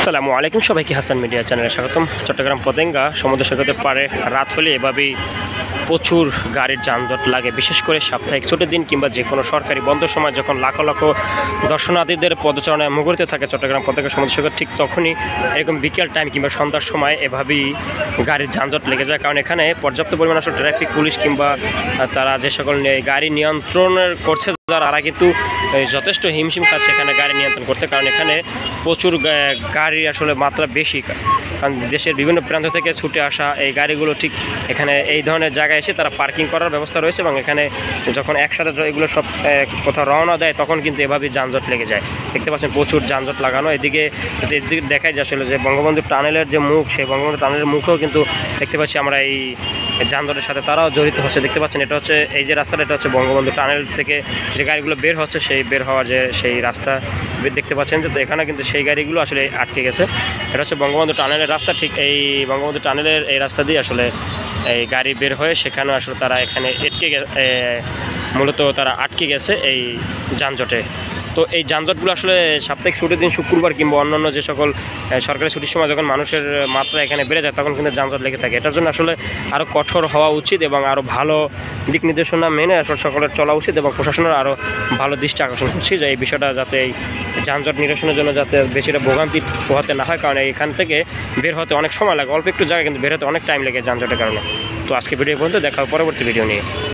আসসালামু আলাইকুম, সবাইকে হাসান মিডিয়া চ্যানেলে স্বাগতম। চট্টগ্রাম পতেঙ্গা সমুদ্র সৈকতের পাড়ে রাত হলে এভাবেই প্রচুর গাড়ির যানজট লাগে, বিশেষ করে সাপ্তাহিক ছুটির দিন কিংবা যে কোনো সরকারি বন্ধের সময় যখন লাখো লাখো দর্শনার্থীদের পদচারণায় মুখরিত থাকে চট্টগ্রাম পতেঙ্গা সমুদ্র সৈকত, ঠিক তখনই এরকম বিকেল টাইম কিংবা সন্ধ্যার সময় এভাবেই গাড়ির যানজট লেগে যায়। কারণ এখানে পর্যাপ্ত পরিমাণ আসলে ট্রাফিক পুলিশ কিংবা তারা যে সকল গাড়ি নিয়ন্ত্রণের করছে তারা কিন্তু যথেষ্ট হিমশিম খাচ্ছে এখানে গাড়ি নিয়ন্ত্রণ করতে। কারণ এখানে প্রচুর গাড়ি আসলে মাত্রা বেশি, কারণ দেশের বিভিন্ন প্রান্ত থেকে ছুটে আসা এই গাড়িগুলো ঠিক এখানে এই ধরনের জায়গায় এসে তারা পার্কিং করার ব্যবস্থা রয়েছে, এবং এখানে যখন একসাথে এগুলো সব কোথাও রওনা দেয় তখন কিন্তু এভাবেই যানজট লেগে যায়। দেখতে পাচ্ছেন প্রচুর যানজট লাগানো। এদিকে দেখাই যায় আসলে যে বঙ্গবন্ধু টানেলের যে মুখ, সেই বঙ্গবন্ধু টানেলের মুখেও কিন্তু দেখতে পাচ্ছি আমরা এই যানজটের সাথে তারাও জড়িত হচ্ছে। দেখতে পাচ্ছেন এটা হচ্ছে এই যে রাস্তাটা, এটা হচ্ছে বঙ্গবন্ধু টানেল থেকে যে গাড়িগুলো বের হচ্ছে সেই বের হওয়ার যে সেই রাস্তা দেখতে পাচ্ছেন, যে তো এখানে কিন্তু সেই গাড়িগুলো আসলে আটকে গেছে। এটা হচ্ছে বঙ্গবন্ধু টানেলের রাস্তা, ঠিক এই বঙ্গবন্ধু টানেলের এই রাস্তা দিয়ে আসলে এই গাড়ি বের হয়ে সেখানেও আসলে তারা এখানে মূলত তারা আটকে গেছে এই যানজটে। তো এই যানজটগুলো আসলে সাপ্তাহিক ছুটির দিন শুক্রবার কিংবা অন্যান্য যে সকল সরকারি ছুটির সময় যখন মানুষের মাত্রা এখানে বেড়ে যায় তখন কিন্তু যানজট লেগে থাকে। এটার জন্য আসলে আরও কঠোর হওয়া উচিত এবং আরও ভালো দিক নির্দেশনা মেনে আসলে সকলের চলা উচিত, এবং প্রশাসনের আরও ভালো দৃষ্টি আকর্ষণ করছি যে এই বিষয়টা যাতে এই যানজট নিরসনের জন্য যাতে বেশিটা ভোগান্তি পোহাতে না হয়। কারণ এখান থেকে বের হতে অনেক সময় লাগে, অল্প একটু জায়গা কিন্তু বের হতে অনেক টাইম লাগে যানজটের কারণে। তো আজকে ভিডিও পর্যন্ত দেখা হবে পরবর্তী ভিডিও নিয়ে।